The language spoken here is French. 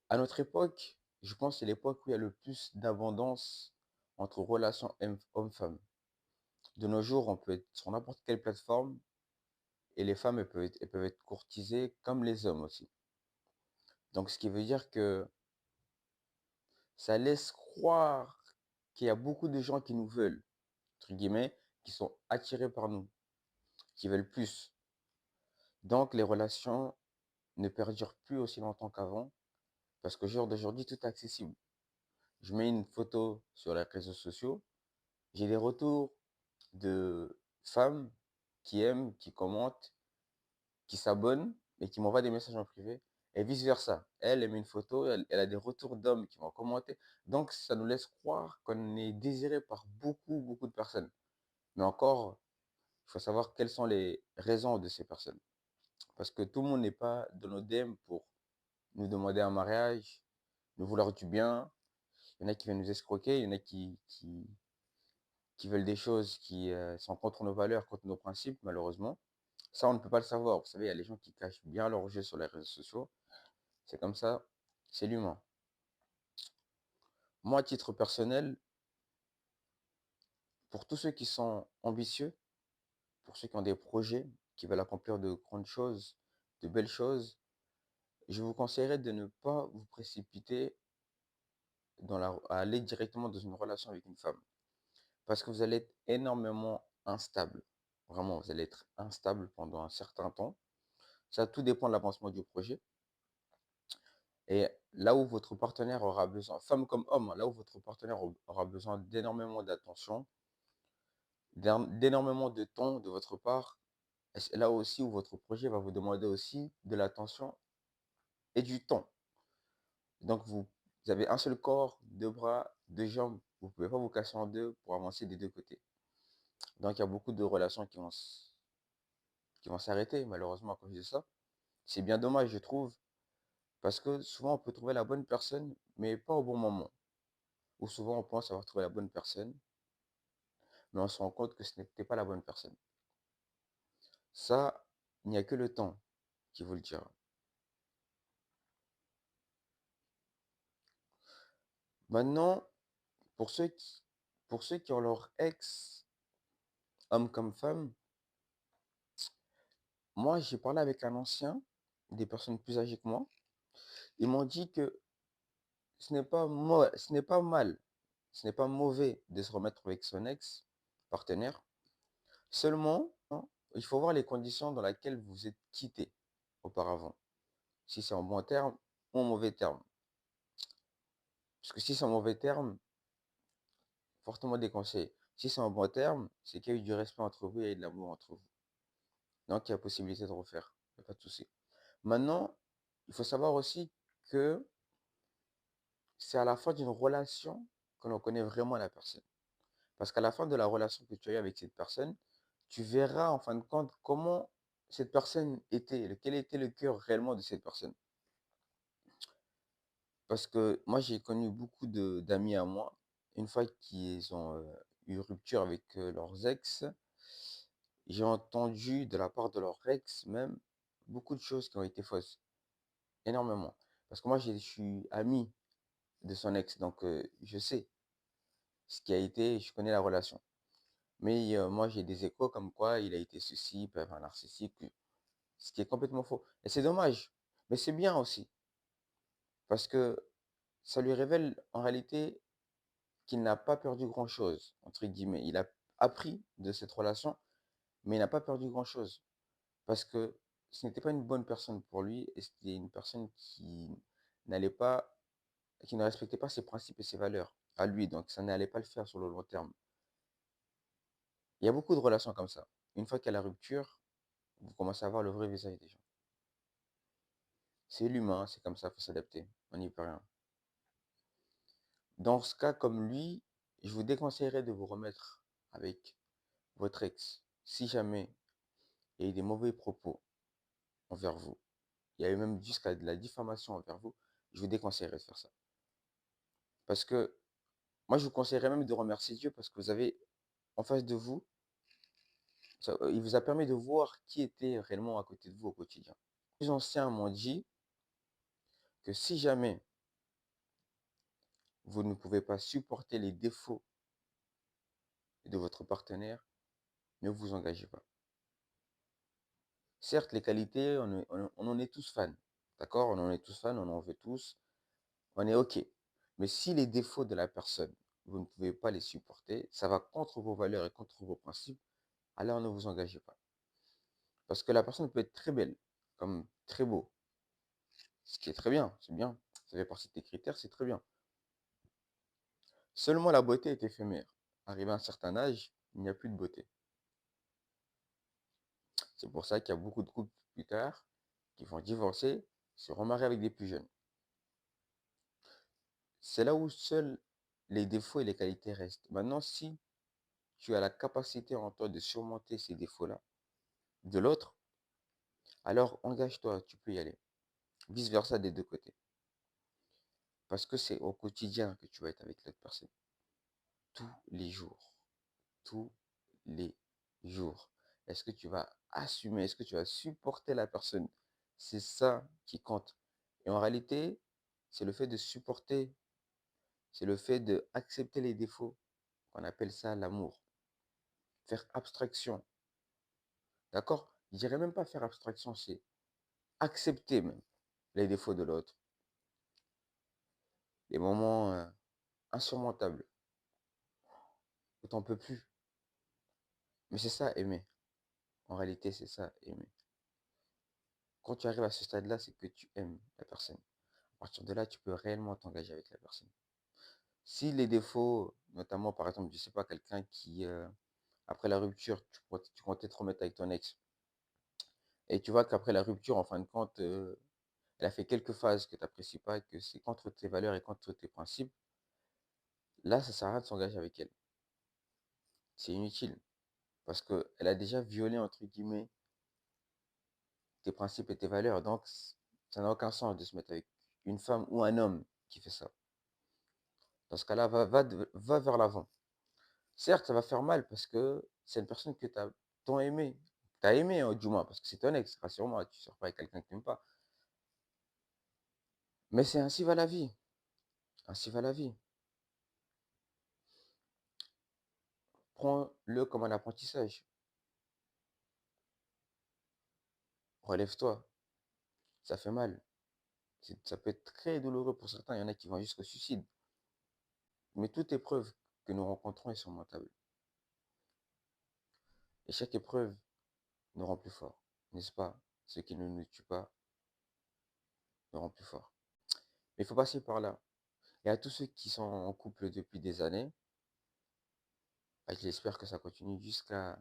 À notre époque, je pense que c'est l'époque où il y a le plus d'abondance entre relations hommes-femmes. De nos jours, on peut être sur n'importe quelle plateforme et les femmes, elles peuvent être courtisées comme les hommes aussi. Donc, ce qui veut dire que ça laisse croire qu'il y a beaucoup de gens qui nous veulent, entre guillemets, qui sont attirés par nous, qui veulent plus. Donc, les relations ne perdurent plus aussi longtemps qu'avant parce qu'au jour d'aujourd'hui, tout est accessible. Je mets une photo sur les réseaux sociaux, j'ai des retours de femmes qui aiment, qui commentent, qui s'abonnent et qui m'envoient des messages en privé et vice versa. Elle met une photo, elle a des retours d'hommes qui vont commenter. Donc ça nous laisse croire qu'on est désiré par beaucoup, beaucoup de personnes. Mais encore, il faut savoir quelles sont les raisons de ces personnes. Parce que tout le monde n'est pas dans nos DM pour nous demander un mariage, nous vouloir du bien. Il y en a qui viennent nous escroquer, il y en a qui veulent des choses qui sont contre nos valeurs, contre nos principes, malheureusement. Ça, on ne peut pas le savoir. Vous savez, il y a les gens qui cachent bien leur jeu sur les réseaux sociaux. C'est comme ça, c'est l'humain. Moi, à titre personnel, pour tous ceux qui sont ambitieux, pour ceux qui ont des projets, qui veulent accomplir de grandes choses, de belles choses, je vous conseillerais de ne pas vous précipiter à aller directement dans une relation avec une femme. Parce que vous allez être énormément instable. Vraiment, vous allez être instable pendant un certain temps. Ça, tout dépend de l'avancement du projet. Et là où votre partenaire aura besoin, femme comme homme, hein, là où votre partenaire aura besoin d'énormément d'attention, d'énormément de temps de votre part, et c'est là aussi où votre projet va vous demander aussi de l'attention et du temps. Donc vous avez un seul corps, 2 bras, 2 jambes, vous ne pouvez pas vous casser en deux pour avancer des 2 côtés. Donc il y a beaucoup de relations qui vont s'arrêter malheureusement à cause de ça. C'est bien dommage, je trouve, parce que souvent on peut trouver la bonne personne, mais pas au bon moment. Ou souvent on pense avoir trouvé la bonne personne, mais on se rend compte que ce n'était pas la bonne personne. Ça, il n'y a que le temps qui vous le dira. Maintenant, pour ceux qui pour ceux qui ont leur ex, homme comme femme, moi j'ai parlé avec un ancien, des personnes plus âgées que moi, ils m'ont dit que ce n'est pas mal, ce n'est pas mauvais de se remettre avec son ex partenaire. Seulement, hein, il faut voir les conditions dans lesquelles vous êtes quittés auparavant. Si c'est en bon terme ou en mauvais terme. Parce que si c'est en mauvais terme, fortement déconseillé. Si c'est en bon terme, c'est qu'il y a eu du respect entre vous, il y a eu de l'amour entre vous. Donc, il y a possibilité de refaire. Il n'y a pas de souci. Maintenant, il faut savoir aussi que c'est à la fin d'une relation que l'on connaît vraiment la personne. Parce qu'à la fin de la relation que tu as eue avec cette personne, tu verras en fin de compte comment cette personne était, quel était le cœur réellement de cette personne. Parce que moi, j'ai connu beaucoup d'amis à moi, une fois qu'ils ont eu rupture avec leurs ex, j'ai entendu de la part de leur ex même beaucoup de choses qui ont été fausses, énormément. Parce que moi, je suis ami de son ex, donc je sais ce qui a été, je connais la relation. Mais moi, j'ai des échos comme quoi il a été ceci, pervers narcissique, ce qui est complètement faux. Et c'est dommage, mais c'est bien aussi, parce que ça lui révèle en réalité qu'il n'a pas perdu grand-chose, entre guillemets. Il a appris de cette relation, mais il n'a pas perdu grand-chose. Parce que ce n'était pas une bonne personne pour lui et c'était une personne n'allait pas, qui ne respectait pas ses principes et ses valeurs à lui. Donc ça n'allait pas le faire sur le long terme. Il y a beaucoup de relations comme ça. Une fois qu'il y a la rupture, vous commencez à voir le vrai visage des gens. C'est l'humain, c'est comme ça, il faut s'adapter. On n'y peut rien. Dans ce cas comme lui, je vous déconseillerais de vous remettre avec votre ex si jamais il y a eu des mauvais propos envers vous. Il y a eu même jusqu'à de la diffamation envers vous. Je vous déconseillerais de faire ça. Parce que moi, je vous conseillerais même de remercier Dieu parce que vous avez en face de vous, il vous a permis de voir qui était réellement à côté de vous au quotidien. Les anciens m'ont dit que si jamais vous ne pouvez pas supporter les défauts de votre partenaire, ne vous engagez pas. Certes, les qualités, on en est tous fans, d'accord? On en est tous fans, on en veut tous, on est OK. Mais si les défauts de la personne, vous ne pouvez pas les supporter, ça va contre vos valeurs et contre vos principes, alors ne vous engagez pas. Parce que la personne peut être très belle, comme très beau, ce qui est très bien, c'est bien. Ça fait partie de tes critères, c'est très bien. Seulement la beauté est éphémère. Arrivé à un certain âge, il n'y a plus de beauté. C'est pour ça qu'il y a beaucoup de couples plus tard qui vont divorcer, se remarier avec des plus jeunes. C'est là où seuls les défauts et les qualités restent. Maintenant, si tu as la capacité en toi de surmonter ces défauts-là de l'autre, alors engage-toi, tu peux y aller. Vice-versa des deux côtés. Parce que c'est au quotidien que tu vas être avec l'autre personne. Tous les jours. Tous les jours. Est-ce que tu vas assumer? Est-ce que tu vas supporter la personne? C'est ça qui compte. Et en réalité, c'est le fait de supporter, c'est le fait d'accepter les défauts qu'on appelle ça l'amour. Faire abstraction. D'accord? Je dirais même pas faire abstraction, c'est accepter même les défauts de l'autre. Les moments insurmontables où t'en peux plus. Mais c'est ça aimer. En réalité, c'est ça aimer. Quand tu arrives à ce stade-là, c'est que tu aimes la personne. À partir de là, tu peux réellement t'engager avec la personne. Si les défauts, notamment par exemple, je sais pas, quelqu'un qui, après la rupture, tu comptais te remettre avec ton ex, et tu vois qu'après la rupture, en fin de compte, elle a fait quelques phases que tu n'apprécies pas et que c'est contre tes valeurs et contre tes principes, là, ça sert à rien de s'engager avec elle. C'est inutile parce qu'elle a déjà violé, entre guillemets, tes principes et tes valeurs. Donc, ça n'a aucun sens de se mettre avec une femme ou un homme qui fait ça. Dans ce cas-là, va vers l'avant. Certes, ça va faire mal parce que c'est une personne que tu as tant aimé. Tu as aimé, du moins, parce que c'est ton ex, rassure-moi, tu ne sors pas avec quelqu'un que tu n'aimes pas. Mais c'est ainsi va la vie. Ainsi va la vie. Prends-le comme un apprentissage. Relève-toi. Ça fait mal. Ça peut être très douloureux pour certains. Il y en a qui vont jusqu'au suicide. Mais toute épreuve que nous rencontrons est surmontable. Et chaque épreuve nous rend plus fort. N'est-ce pas? Ce qui ne nous tue pas nous rend plus fort. Mais il faut passer par là. Et à tous ceux qui sont en couple depuis des années, bah, j'espère que ça continue jusqu'à